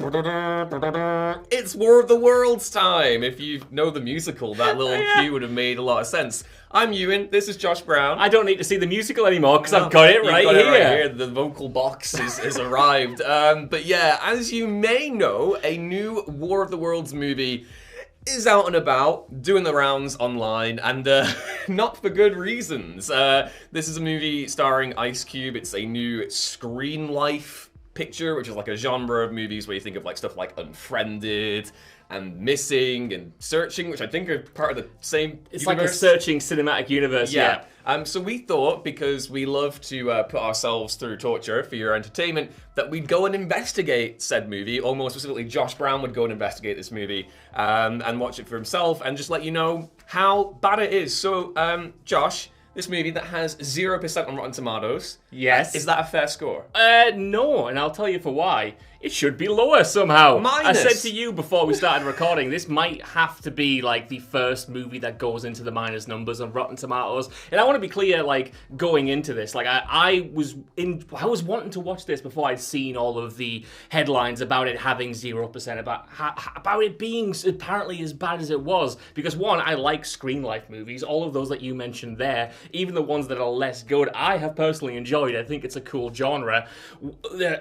It's War of the Worlds time. If you know the musical, that little cue would have made a lot of sense. I'm Ewan, this is Josh Brown. I don't need to see the musical anymore because I've got it right here. The vocal box has arrived. But yeah, as you may know, a new War of the Worlds movie is out and about, doing the rounds online, and not for good reasons. This is a movie starring Ice Cube. It's a new screen life picture, which is like a genre of movies where you think of like stuff like Unfriended and Missing and Searching, which I think are part of the same It's universe. like a searching cinematic universe, yeah. So we thought, because we love to put ourselves through torture for your entertainment, that we'd go and investigate said movie, or more specifically, Josh Brown would go and investigate this movie and watch it for himself and just let you know how bad it is. So, Josh, this movie that has 0% on Rotten Tomatoes. Yes. Is that a fair score? No, and I'll tell you for why. It should be lower somehow. Minus. I said to you before we started recording, this might have to be like the first movie that goes into the minus numbers on Rotten Tomatoes. And I want to be clear, like going into this, like I was wanting to watch this before I'd seen all of the headlines about it having 0%, about it being apparently as bad as it was. Because one, I like screen life movies, all of those that you mentioned there, even the ones that are less good, I have personally enjoyed. I think it's a cool genre.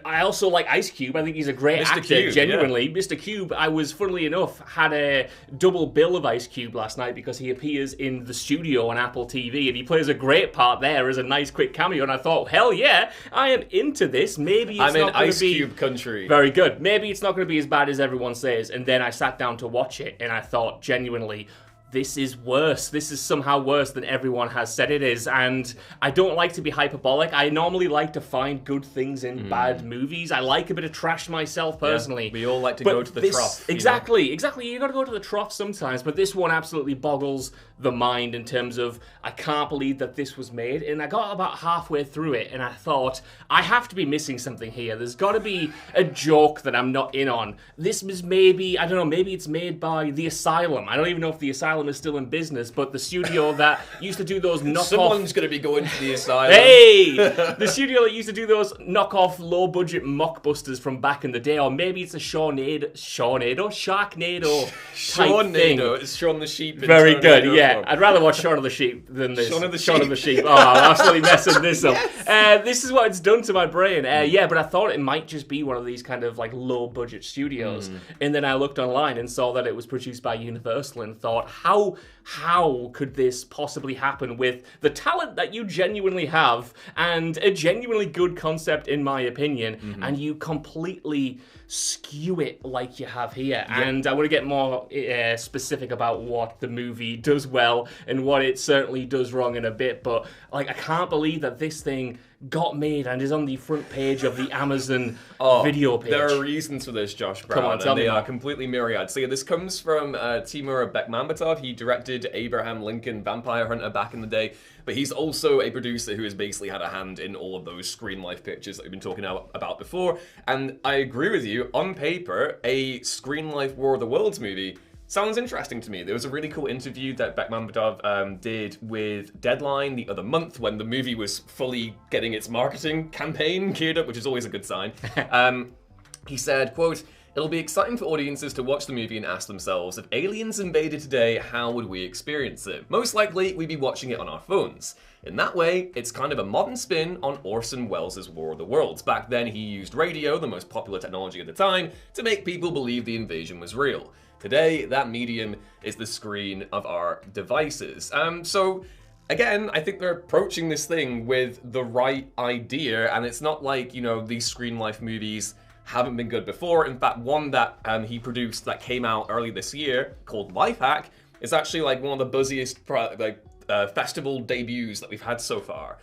I also like Ice Cube. I think he's a great actor, Cube, genuinely. Yeah. Mr. Cube, I was, funnily enough, had a double bill of Ice Cube last night because he appears in The Studio on Apple TV, and he plays a great part there as a nice quick cameo, and I thought, hell yeah, I am into this. Maybe it's not going to be... Ice Cube country. Very good. Maybe it's not going to be as bad as everyone says, and then I sat down to watch it, and I thought, genuinely, this is worse. This is somehow worse than everyone has said it is. And I don't like to be hyperbolic. I normally like to find good things in bad movies. I like a bit of trash myself, personally. Yeah, we all like to go to the trough. Exactly. You got to go to the trough sometimes. But this one absolutely boggles the mind in terms of, I can't believe that this was made. And I got about halfway through it and I thought, I have to be missing something here. There's got to be a joke that I'm not in on. This was maybe, I don't know, maybe it's made by The Asylum. I don't even know if The Asylum is still in business, but the studio that used to do those knockoff... Someone's going to be going to The Asylum. Hey! The studio that used to do those knockoff, low-budget mockbusters from back in the day, or maybe it's a Sharknado type thing. It's Shaun the Sheep. Very good, yeah. I'd rather watch Shaun of the Sheep than this. Shaun of the Sheep. Oh, I'm absolutely messing this up. This is what it's done to my brain. Yeah, but I thought it might just be one of these kind of like low-budget studios. And then I looked online and saw that it was produced by Universal and thought, how could this possibly happen with the talent that you genuinely have and a genuinely good concept, in my opinion, and you completely skew it like you have here. Yep. And I want to get more specific about what the movie does well and what it certainly does wrong in a bit, but like I can't believe that this thing got made and is on the front page of the Amazon video page. There are reasons for this, Josh Brown, Come on, tell and me they more. are completely myriad. So yeah, this comes from Timur Bekmambetov. He directed Abraham Lincoln Vampire Hunter back in the day, but he's also a producer who has basically had a hand in all of those screen life pictures that we've been talking about before. And I agree with you, on paper, a screen life War of the Worlds movie sounds interesting to me. There was a really cool interview that Bekmambetov did with Deadline the other month when the movie was fully getting its marketing campaign geared up, which is always a good sign. He said, quote, "It'll be exciting for audiences to watch the movie and ask themselves, if aliens invaded today, how would we experience it? Most likely, we'd be watching it on our phones. In that way, it's kind of a modern spin on Orson Welles' War of the Worlds. Back then, he used radio, the most popular technology at the time, to make people believe the invasion was real. Today, that medium is the screen of our devices." So, again, I think they're approaching this thing with the right idea, and it's not like, you know, these screen life movies haven't been good before. In fact, one that he produced that came out early this year called Lifehack is actually like one of the buzziest festival debuts that we've had so far.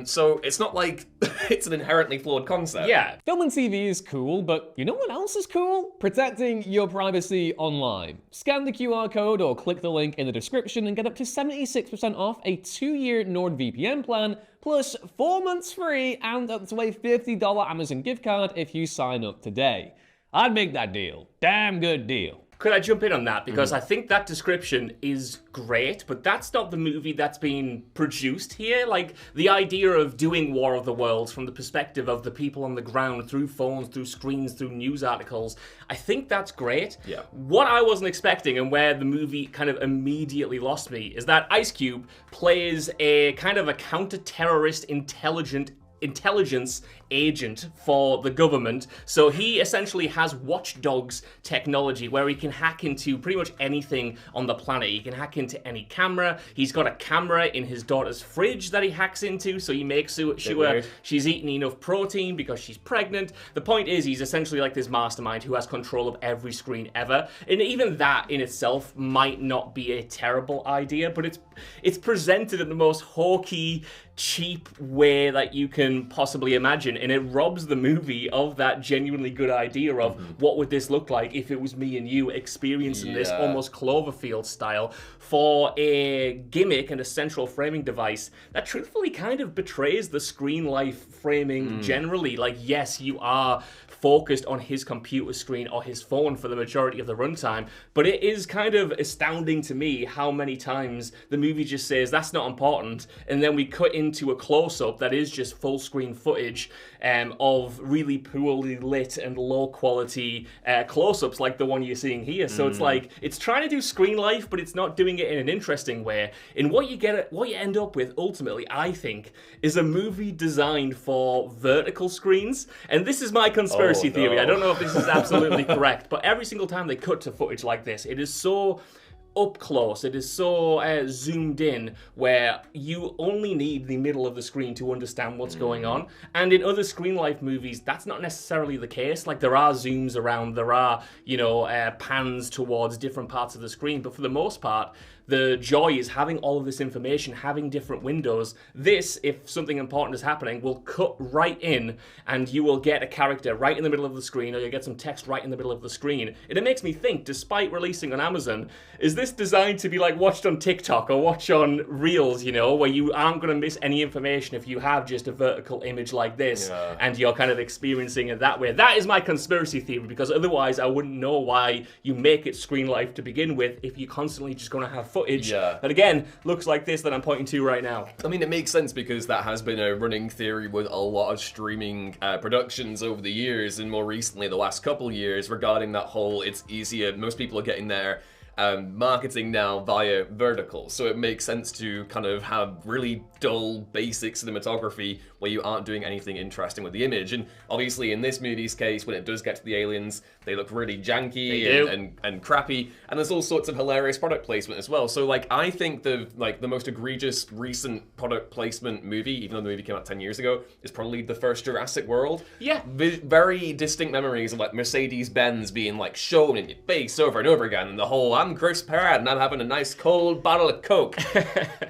So it's not like it's an inherently flawed concept. Yeah. Film and TV is cool, but you know what else is cool? Protecting your privacy online. Scan the QR code or click the link in the description and get up to 76% off a 2-year NordVPN plan, plus 4 months free and up to a $50 Amazon gift card if you sign up today. I'd make that deal. Damn good deal. Could I jump in on that? Because I think that description is great, but that's not the movie that's being produced here. Like, the idea of doing War of the Worlds from the perspective of the people on the ground, through phones, through screens, through news articles, I think that's great. Yeah. What I wasn't expecting, and where the movie kind of immediately lost me, is that Ice Cube plays a kind of a counter-terrorist intelligence agent for the government. So he essentially has watchdogs technology where he can hack into pretty much anything on the planet. He can hack into any camera. He's got a camera in his daughter's fridge that he hacks into, so he makes sure she's eating enough protein because she's pregnant. The point is, he's essentially like this mastermind who has control of every screen ever. And even that in itself might not be a terrible idea, but it's presented in the most hawky, cheap way that you can possibly imagine, and it robs the movie of that genuinely good idea of what would this look like if it was me and you experiencing this almost Cloverfield style, for a gimmick and a central framing device that truthfully kind of betrays the screen life framing generally. Like, yes, you are focused on his computer screen or his phone for the majority of the runtime, but it is kind of astounding to me how many times the movie just says that's not important, and then we cut into a close-up that is just full screen footage of really poorly lit and low quality close-ups like the one you're seeing here. So it's like, it's trying to do screen life, but it's not doing it in an interesting way. And what you end up with ultimately, I think, is a movie designed for vertical screens. And this is my conspiracy theory. I don't know if this is absolutely correct, but every single time they cut to footage like this, it is so up close, it is so zoomed in, where you only need the middle of the screen to understand what's going on. And in other screen life movies, that's not necessarily the case. Like, there are zooms around, there are, pans towards different parts of the screen, but for the most part, the joy is having all of this information, having different windows. This, if something important is happening, will cut right in, and you will get a character right in the middle of the screen, or you'll get some text right in the middle of the screen. And it makes me think, despite releasing on Amazon, is this designed to be like watched on TikTok or watched on Reels, where you aren't going to miss any information if you have just a vertical image like this, and you're kind of experiencing it that way? That is my conspiracy theory, because otherwise I wouldn't know why you make it screen life to begin with if you're constantly just going to have footage that, again, looks like this that I'm pointing to right now. I mean, it makes sense because that has been a running theory with a lot of streaming productions over the years, and more recently the last couple years, regarding that whole, it's easier, most people are getting their marketing now via vertical, so it makes sense to kind of have really dull, basic cinematography where you aren't doing anything interesting with the image. And obviously in this movie's case, when it does get to the aliens, they look really janky and crappy, and there's all sorts of hilarious product placement as well. So like, I think the most egregious recent product placement movie, even though the movie came out 10 years ago, is probably the first Jurassic World. Yeah. Very distinct memories of like Mercedes-Benz being like shown in your face over and over again, and the whole, I'm Chris Pratt and I'm having a nice cold bottle of Coke.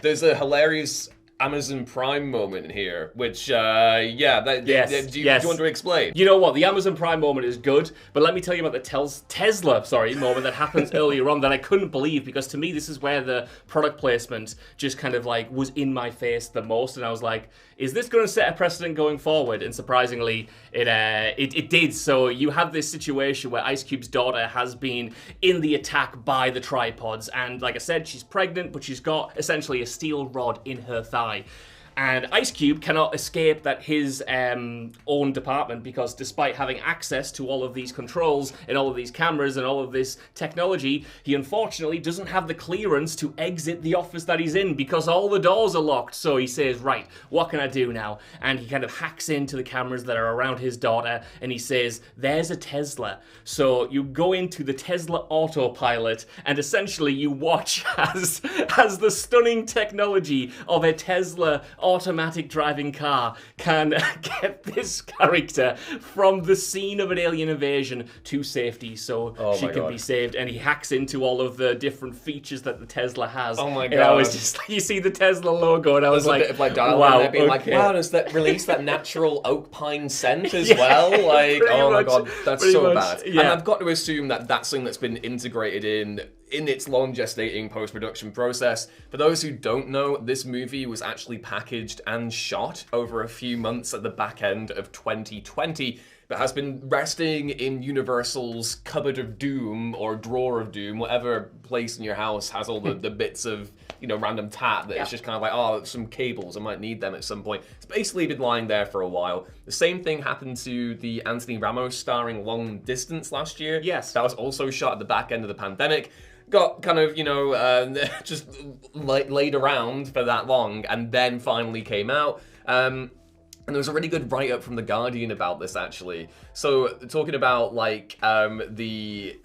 There's a hilarious Amazon Prime moment in here, which, do you want to explain? You know what? The Amazon Prime moment is good, but let me tell you about the Tesla moment that happens earlier on that I couldn't believe, because to me, this is where the product placement just kind of like was in my face the most, and I was like, is this going to set a precedent going forward? And surprisingly, it did. So you have this situation where Ice Cube's daughter has been in the attack by the tripods, and like I said, she's pregnant, but she's got essentially a steel rod in her thigh. And Ice Cube cannot escape that his own department, because despite having access to all of these controls and all of these cameras and all of this technology, he unfortunately doesn't have the clearance to exit the office that he's in because all the doors are locked. So he says, right, what can I do now? And he kind of hacks into the cameras that are around his daughter, and he says, there's a Tesla. So you go into the Tesla autopilot, and essentially you watch as the stunning technology of a Tesla automatic driving car can get this character from the scene of an alien invasion to safety, so she can be saved. And he hacks into all of the different features that the Tesla has. Oh my god! And I was just, you see the Tesla logo, and I was like, a bit of like dialogue wow, in there being like, okay. wow, does that release that natural oak pine scent as well? Like, oh my god, that's so bad. Yeah. And I've got to assume that that's something that's been integrated in its long gestating post-production process. For those who don't know, this movie was actually packaged and shot over a few months at the back end of 2020 but has been resting in Universal's cupboard of doom or drawer of doom, whatever place in your house has all the bits of, you know, random tat that it's just kind of like, oh, some cables, I might need them at some point. It's basically been lying there for a while. The same thing happened to the Anthony Ramos starring Long Distance last year. Yes. That was also shot at the back end of the pandemic. Got kind of, you know, just laid around for that long, and then finally came out. And there was a really good write-up from The Guardian about this, actually. So, talking about, like, the...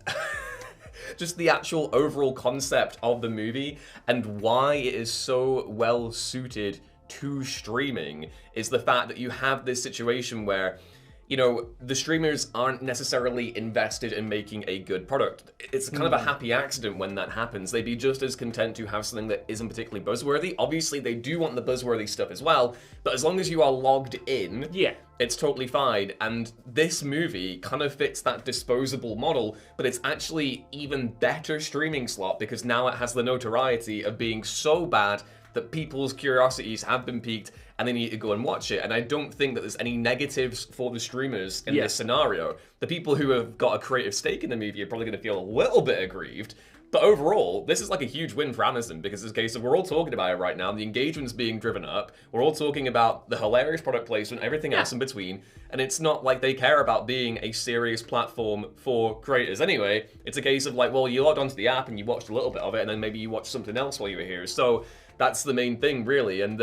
just the actual overall concept of the movie and why it is so well suited to streaming is the fact that you have this situation where, you know, the streamers aren't necessarily invested in making a good product. It's kind of a happy accident when that happens. They'd be just as content to have something that isn't particularly buzzworthy. Obviously, they do want the buzzworthy stuff as well, but as long as you are logged in, it's totally fine. And this movie kind of fits that disposable model, but it's actually even better streaming slot because now it has the notoriety of being so bad that people's curiosities have been piqued and they need to go and watch it. And I don't think that there's any negatives for the streamers in this scenario. The people who have got a creative stake in the movie are probably going to feel a little bit aggrieved. But overall, this is like a huge win for Amazon because it's a case of we're all talking about it right now. The engagement's being driven up. We're all talking about the hilarious product placement, everything else in between. And it's not like they care about being a serious platform for creators anyway. It's a case of like, well, you logged onto the app and you watched a little bit of it and then maybe you watched something else while you were here. So that's the main thing, really. And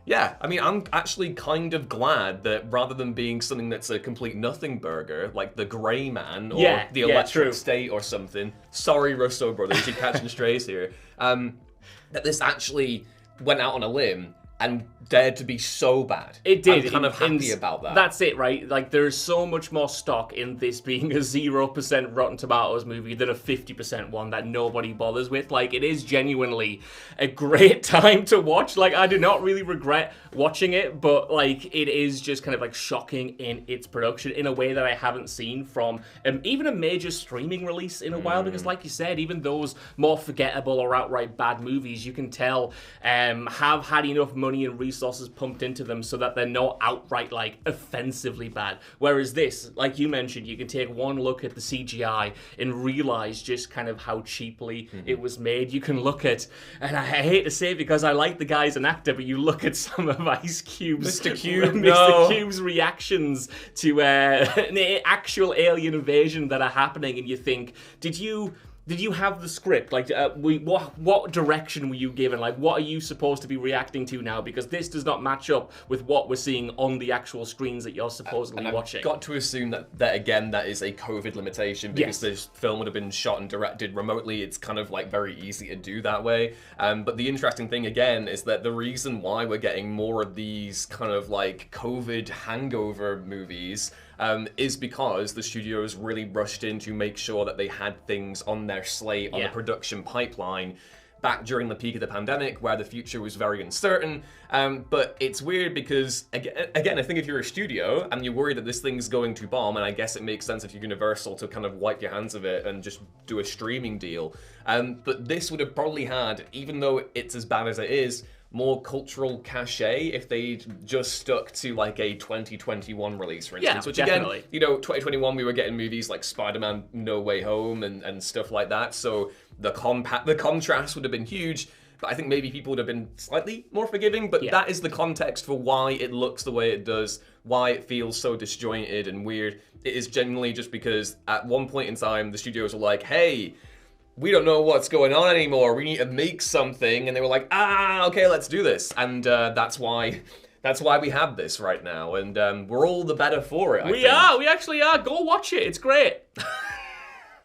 yeah, I mean, I'm actually kind of glad that rather than being something that's a complete nothing burger, like The Grey Man or The Electric State or something, sorry, Russo brothers, you're catching strays here, that this actually went out on a limb and dared to be so bad. It did. I'm kind of happy about that. That's it, right? Like, there's so much more stock in this being a 0% Rotten Tomatoes movie than a 50% one that nobody bothers with. Like, it is genuinely a great time to watch. Like, I do not really regret watching it, but, like, it is just kind of, like, shocking in its production in a way that I haven't seen from even a major streaming release in a while, because, like you said, even those more forgettable or outright bad movies, you can tell have had enough money and resources pumped into them so that they're not outright, like, offensively bad. Whereas this, like you mentioned, you can take one look at the CGI and realize just kind of how cheaply it was made. You can look at, and I hate to say it because I like the guy as an actor, but you look at some of Ice Cube's Mr. Cube's reactions to an actual alien invasion that are happening, and you think, did you have the script? Like, what direction were you given? Like, what are you supposed to be reacting to now? Because this does not match up with what we're seeing on the actual screens that you're supposedly watching. I've got to assume that again, that is a COVID limitation because this film would have been shot and directed remotely. It's kind of like very easy to do that way. But the interesting thing again is that the reason why we're getting more of these kind of like COVID hangover movies is because the studios really rushed in to make sure that they had things on their slate, on the production pipeline, back during the peak of the pandemic, where the future was very uncertain. But it's weird because, again, I think if you're a studio and you're worried that this thing's going to bomb, and I guess it makes sense if you're Universal to kind of wipe your hands of it and just do a streaming deal. But this would have probably had, even though it's as bad as it is, more cultural cachet if they just stuck to like a 2021 release, for instance. Which definitely. Again, you know, 2021 we were getting movies like Spider-Man No Way Home and stuff like that. So the contrast would have been huge. But I think maybe people would have been slightly more forgiving. But that is the context for why it looks the way it does, why it feels so disjointed and weird. It is genuinely just because at one point in time the studios were like, hey, we don't know what's going on anymore. We need to make something. And they were like, okay, let's do this. And that's why we have this right now. And we're all the better for it, I think. We actually are. Go watch it. It's great.